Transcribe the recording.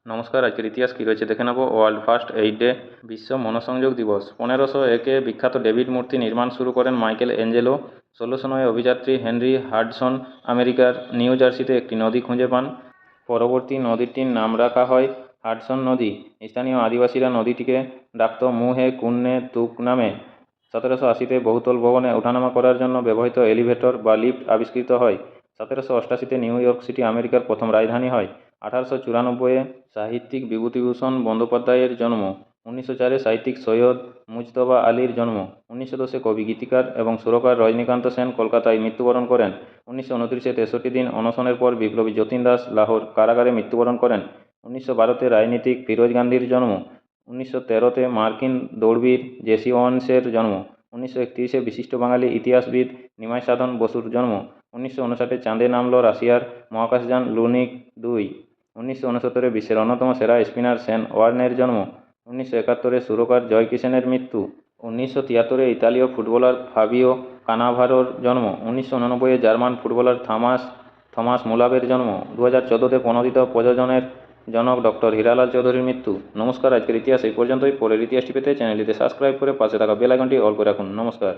নমস্কার, আজকের ইতিহাস কী রয়েছে দেখে নেব। ওয়ার্ল্ড ফার্স্ট এইড ডে, বিশ্ব মনসংযোগ দিবস। 1501-এ বিখ্যাত ডেভিড মূর্তি নির্মাণ শুরু করেন মাইকেল অ্যাঞ্জেলো। 1609-এ অভিযাত্রী হেনরি হাডসন আমেরিকার নিউ জার্সিতে একটি নদী খুঁজে পান। পরবর্তী নদীটির নাম রাখা হয় হাডসন নদী। স্থানীয় আদিবাসীরা নদীটিকে ডাকত মুহে কুন্নে তুক নামে। 1780-তে বহুতল ভবনে ওঠানামা করার জন্য ব্যবহৃত এলিভেটর বা লিফট আবিষ্কৃত হয়। 1788-তে নিউ ইয়র্ক সিটি আমেরিকার প্রথম রাজধানী হয়। 1894-এ সাহিত্যিক বিভূতিভূষণ বন্দ্যোপাধ্যায়ের জন্ম। 1904-এ সাহিত্যিক সৈয়দ মুজতবা আলীর জন্ম। 1910-এ কবি, গীতিকার এবং সুরকার রজনীকান্ত সেন কলকাতায় মৃত্যুবরণ করেন। 1929-এ 63 দিন অনশনের পর বিপ্লবী যতীন দাস লাহোর কারাগারে মৃত্যুবরণ করেন। 1912-তে রাজনীতিক ফিরোজ গান্ধীর জন্ম। 1913-তে মার্কিন দৌড়বীর জেসি ওয়েন্সের জন্ম। 1931-এ বিশিষ্ট বাঙালি ইতিহাসবিদ নিমাই সাধন বসুর জন্ম। 1959-এ চাঁদে নামল রাশিয়ার মহাকাশযান লুনিক 2। 1969-এ বিশ্বের অন্যতম সেরা স্পিনার শেন ওয়ার্নের জন্ম। 1971-এ সুরকার জয় কিষেনের মৃত্যু। 1973-এ ইতালীয় ফুটবলার ফাবিও কানাভারোর জন্ম। 1989-এ জার্মান ফুটবলার থমাস মুলারের জন্ম। 2014-তে প্রণোদিত প্রযোজনের জনক ডক্টর হীরালাল চৌধুরীর মৃত্যু। নমস্কার, আজকের ইতিহাস এই পর্যন্তই। পরের ইতিহাসটি পেতে চ্যানেলটিতে সাবস্ক্রাইব করে পাশে থাকা বেল আইকনটি অল করে রাখুন। নমস্কার।